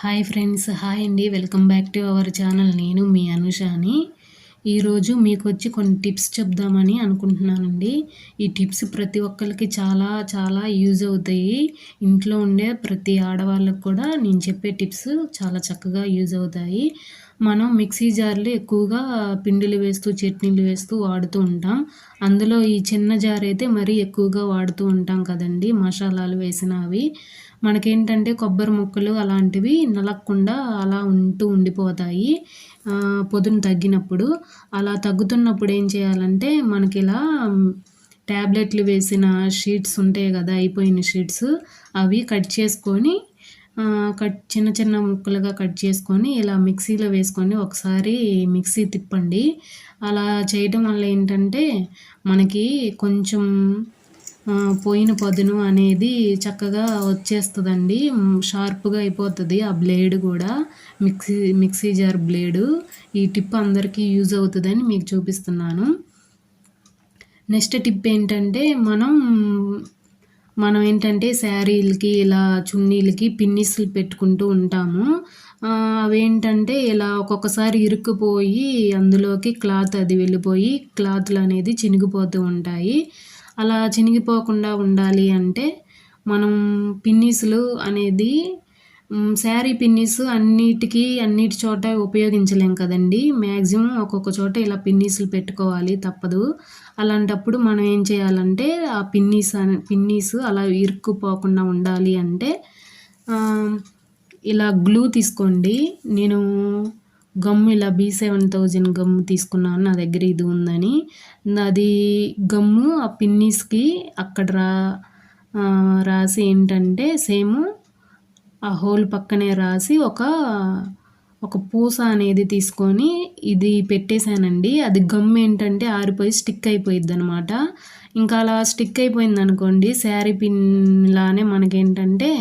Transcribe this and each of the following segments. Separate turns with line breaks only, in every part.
Hi friends, hi అండి. Welcome back to our channel. నేను మీ అనుషాని. ఈరోజు మీకు వచ్చి కొన్ని టిప్స్ చెప్దామని అనుకుంటున్నానండి. ఈ టిప్స్ ప్రతి ఒక్కరికి చాలా చాలా యూజ్ అవుతాయి. ఇంట్లో ఉండే ప్రతి ఆడవాళ్ళకు కూడా నేను చెప్పే టిప్స్ చాలా చక్కగా యూజ్ అవుతాయి. మనం మిక్సీ జార్లు ఎక్కువగా పిండిలు వేస్తూ చట్నీలు వేస్తూ వాడుతూ ఉంటాం. అందులో ఈ చిన్న జార్ అయితే మరీ ఎక్కువగా వాడుతూ ఉంటాం కదండి, మసాలాలు వేసినవి. మనకేంటంటే కొబ్బరి ముక్కలు అలాంటివి నలగకుండా అలా ఉండిపోతాయి పొదును తగ్గినప్పుడు. అలా తగ్గుతున్నప్పుడు ఏం చేయాలంటే మనకి ఇలా ట్యాబ్లెట్లు వేసిన షీట్స్ ఉంటాయి కదా, అయిపోయిన షీట్స్, అవి కట్ చేసుకొని చిన్న చిన్న ముక్కలుగా కట్ చేసుకొని ఇలా మిక్సీలో వేసుకొని ఒకసారి మిక్సీ తిప్పండి. అలా చేయడం వల్ల ఏంటంటే మనకి కొంచెం పోయిన పదును అనేది చక్కగా వచ్చేస్తుందండి. షార్ప్గా అయిపోతుంది ఆ బ్లేడ్ కూడా, మిక్సీ జార్ బ్లేడు. ఈ టిప్ అందరికీ యూజ్ అవుతుందని మీకు చూపిస్తున్నాను. నెక్స్ట్ టిప్ ఏంటంటే మనం ఏంటంటే శారీలకి ఇలా చున్నీలకి పిన్నిస్లు పెట్టుకుంటూ ఉంటాము. అవేంటంటే ఇలా ఒక్కొక్కసారి ఇరుక్కుపోయి అందులోకి క్లాత్ అది వెళ్ళిపోయి క్లాత్లు అనేది చినిగిపోతూ ఉంటాయి. అలా చినిగిపోకుండా ఉండాలి మనం పిన్నీసులు అనేది శారీ పిన్నీస్ అన్నిటి చోట ఉపయోగించలేం కదండి. మ్యాక్సిమం ఒక్కొక్క చోట ఇలా పిన్నీసులు పెట్టుకోవాలి, తప్పదు. అలాంటప్పుడు మనం ఏం చేయాలంటే ఆ పిన్నీస్ అలా ఇరుక్కుపోకుండా ఉండాలి అంటే ఇలా గ్లూ తీసుకోండి. నేను గమ్ ఇలా B7000 గమ్ తీసుకున్నాను, నా దగ్గర ఇది ఉందని. అది గమ్ము ఆ పిన్నీస్కి అక్కడ రాసి ఏంటంటే సేమ్ ఆ హోల్ పక్కనే రాసి ఒక పూస అనేది తీసుకొని ఇది పెట్టేశానండి. అది గమ్ ఏంటంటే ఆరిపోయి స్టిక్ అయిపోయిద్ది అనమాట. ఇంకా అలా స్టిక్ అయిపోయింది అనుకోండి, శారీ పిన్ లానే మనకేంటంటే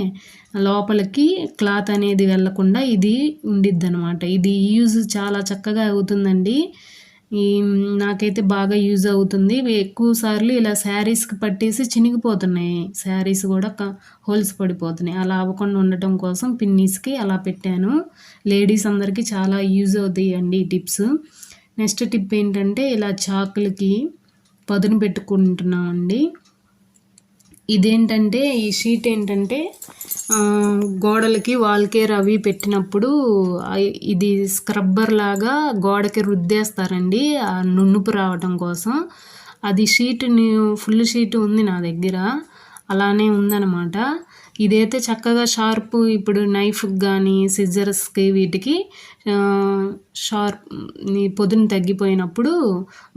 లోపలికి క్లాత్ అనేది వెళ్ళకుండా ఇది ఉండిద్ది అనమాట. ఇది యూజ్ చాలా చక్కగా అవుతుందండి. నాకైతే బాగా యూజ్ అవుతుంది. ఎక్కువ సార్లు ఇలా శారీస్కి పట్టేసి చినిగిపోతున్నాయి, శారీస్ కూడా హోల్స్ పడిపోతున్నాయి. అలా అవ్వకుండా ఉండటం కోసం పిన్నీస్కి అలా పెట్టాను. లేడీస్ అందరికీ చాలా యూజ్ అవుతాయి అండి ఈ టిప్స్. నెక్స్ట్ టిప్ ఏంటంటే ఇలా చాకులకి పదును పెట్టుకుంటున్నామండి. ఇదేంటంటే ఈ షీట్ ఏంటంటే గోడలకి వాల్కేర్ అవి పెట్టినప్పుడు ఇది స్క్రబ్బర్ లాగా గోడకి రుద్దేస్తారండి ఆ నునుపు రావడం కోసం. అది ఫుల్ షీట్ ఉంది నా దగ్గర, అలానే ఉందన్నమాట. ఇదైతే చక్కగా షార్ప్, ఇప్పుడు నైఫ్కి కానీ సిజర్స్కి వీటికి పొదును తగ్గిపోయినప్పుడు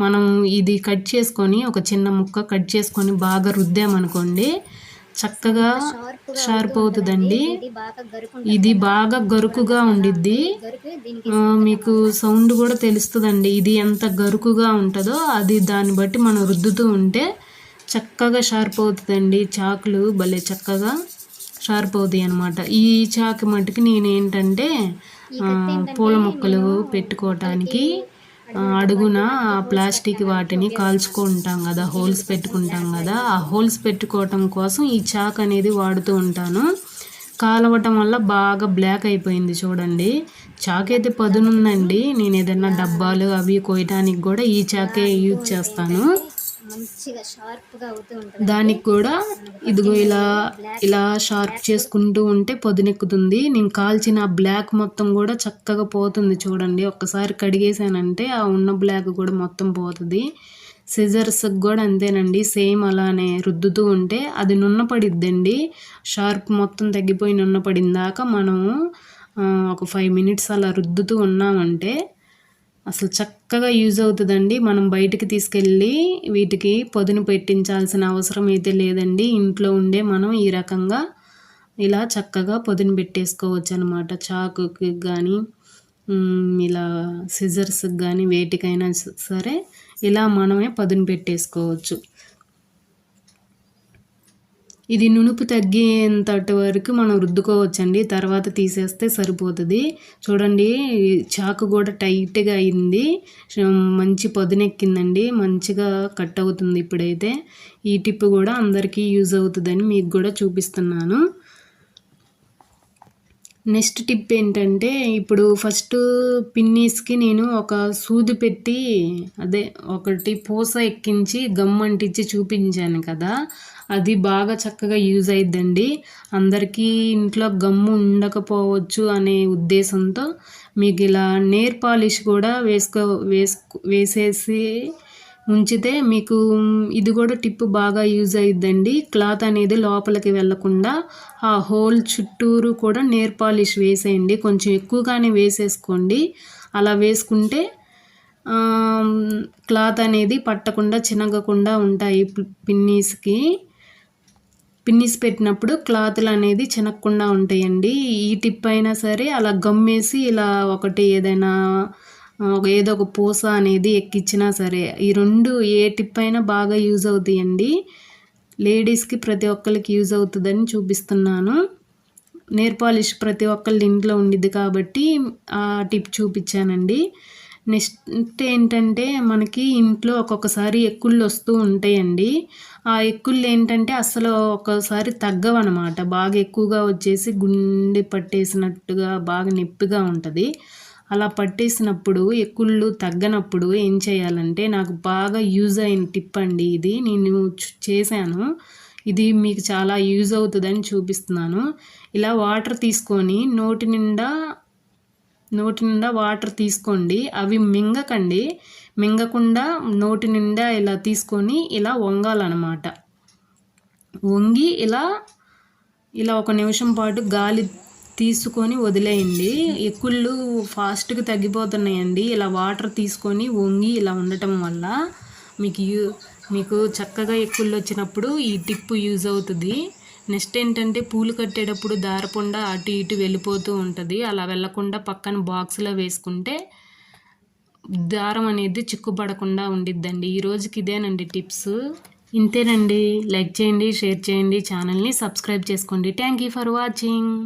మనం ఇది కట్ చేసుకొని ఒక చిన్న ముక్క కట్ చేసుకొని బాగా రుద్దామనుకోండి, చక్కగా షార్ప్ అవుతుందండి. ఇది బాగా గరుకుగా ఉండిద్ది, మీకు సౌండ్ కూడా తెలుస్తుందండి. ఇది ఎంత గరుకుగా ఉంటుందో అది దాన్ని బట్టి మనం రుద్దుతూ ఉంటే చక్కగా షార్ప్ అవుతుందండి. చాకులు భలే చక్కగా షార్ప్ అవుతాయి అన్నమాట. ఈ చాకు మట్టుకు నేనేంటంటే పూల మొక్కలు పెట్టుకోవటానికి అడుగున ప్లాస్టిక్ వాటిని కాల్చుకుంటాం కదా, హోల్స్ పెట్టుకుంటాం కదా, ఆ హోల్స్ పెట్టుకోవటం కోసం ఈ చాక్ అనేది వాడుతూ ఉంటాను. కాలవటం వల్ల బాగా బ్లాక్ అయిపోయింది చూడండి. చాక్ అయితే పదునుందండి. నేను ఏదైనా డబ్బాలు అవి కోయటానికి కూడా ఈ చాకే యూజ్ చేస్తాను. దానికి కూడా ఇదిగో ఇలా షార్ప్ చేసుకుంటూ ఉంటే పొదునెక్కుతుంది. నేను కాల్చిన బ్లాక్ మొత్తం కూడా చక్కగా పోతుంది చూడండి. ఒక్కసారి కడిగేసానంటే ఆ ఉన్న బ్లాక్ కూడా మొత్తం పోతుంది. సిజర్స్కి కూడా అంతేనండి, సేమ్ అలానే రుద్దుతూ ఉంటే అది నున్నపడిద్దండి. షార్ప్ మొత్తం తగ్గిపోయి నున్నపడిందాక మనము ఒక 5 minutes అలా రుద్దుతూ ఉన్నామంటే అసలు చక్కగా యూజ్ అవుతుందండి. మనం బయటికి తీసుకెళ్ళి వీటికి పొదును పెట్టించాల్సిన అవసరం అయితే లేదండి. ఇంట్లో ఉండే మనం ఈ రకంగా ఇలా చక్కగా పొదును పెట్టేసుకోవచ్చు అనమాట. చాకుకి కానీ ఇలా సిజర్స్కి కానీ వేటికైనా సరే ఇలా మనమే పదును పెట్టేసుకోవచ్చు. ఇది నునుపు తగ్గేంతటి వరకు మనం రుద్దుకోవచ్చండి, తర్వాత తీసేస్తే సరిపోతుంది. చూడండి చాకు కూడా టైట్గా అయింది, మంచి పదునెక్కిందండి, మంచిగా కట్ అవుతుంది ఇప్పుడైతే. ఈ టిప్ కూడా అందరికీ యూజ్ అవుతుందని మీకు కూడా చూపిస్తున్నాను. నెక్స్ట్ టిప్ ఏంటంటే, ఇప్పుడు ఫస్ట్ పిన్నీస్‌కి నేను ఒక సూది పెట్టి అదే ఒకటి పూస ఎక్కించి గమ్ అంటించి చూపించాను కదా! అది బాగా చక్కగా యూజ్ అయిద్దండి. అందరికీ ఇంట్లో గమ్ము ఉండకపోవచ్చు అనే ఉద్దేశంతో మీకు ఇలా నెయిల్ పాలిష్ కూడా వేసేసి ఉంచితే మీకు ఇది కూడా టిప్ బాగా యూజ్ అయిద్దండి. క్లాత్ అనేది లోపలికి వెళ్ళకుండా ఆ హోల్ చుట్టూరు కూడా నెయిల్ పాలిష్ వేసేయండి. కొంచెం ఎక్కువగానే వేసేసుకోండి. అలా వేసుకుంటే క్లాత్ అనేది పట్టకుండా చినగకుండా ఉంటాయి. పిన్నీస్ పెట్టినప్పుడు క్లాతులు అనేది చినగకుండా ఉంటాయండి. ఈ టిప్ అయినా సరే అలా గమ్మేసి ఇలా ఒకటి ఏదైనా ఏదో ఒక పూస అనేది ఎక్కించినా సరే ఈ రెండు ఏ టిప్ అయినా బాగా యూజ్ అవుతాయండి. లేడీస్కి ప్రతి ఒక్కరికి యూజ్ అవుతుందని చూపిస్తున్నాను. నెయిల్ పాలిష్ ప్రతి ఒక్కళ్ళ ఇంట్లో ఉండిద్ది కాబట్టి ఆ టిప్ చూపించానండి. నెక్స్ట్ ఏంటంటే, మనకి ఇంట్లో ఒక్కొక్కసారి ఎక్కుళ్ళు వస్తూ ఉంటాయండి. ఆ ఎక్కుళ్ళు ఏంటంటే అస్సలు ఒక్కోసారి తగ్గవన్నమాట. బాగా ఎక్కువగా వచ్చేసి గుండె పట్టేసినట్టుగా బాగా నొప్పిగా ఉంటుంది. అలా పట్టేసినప్పుడు ఎక్కుళ్ళు తగ్గనప్పుడు ఏం చేయాలంటే, నాకు బాగా యూజ్ అయిన టిప్ అండి ఇది. నేను చేశాను. ఇది మీకు చాలా యూజ్ అవుతుందని చూపిస్తున్నాను. ఇలా వాటర్ తీసుకొని నోటి నిండా వాటర్ తీసుకోండి. అవి మింగకండి. మింగకుండా నోటి నిండా ఇలా తీసుకొని ఇలా వంగాలన్నమాట. వంగి ఇలా ఒక నిమిషం పాటు గాలి తీసుకొని వదిలేయండి. ఎక్కుళ్ళు ఫాస్ట్గా తగ్గిపోతున్నాయండి. ఇలా వాటర్ తీసుకొని వంగి ఇలా ఉండటం వల్ల మీకు చక్కగా ఎక్కుళ్ళు వచ్చినప్పుడు ఈ టిప్ యూజ్ అవుతుంది. నెక్స్ట్ ఏంటంటే, పూలు కట్టేటప్పుడు దారపుండ అటు ఇటు వెళ్ళిపోతూ ఉంటుంది. అలా వెళ్ళకుండా పక్కన బాక్స్లో వేసుకుంటే దారం అనేది చిక్కుపడకుండా ఉండిద్దండి. ఈ రోజుకి ఇదేనండి టిప్స్. ఇంతేనండి. లైక్ చేయండి, షేర్ చేయండి, ఛానల్ని సబ్స్క్రైబ్ చేసుకోండి. Thank you for watching.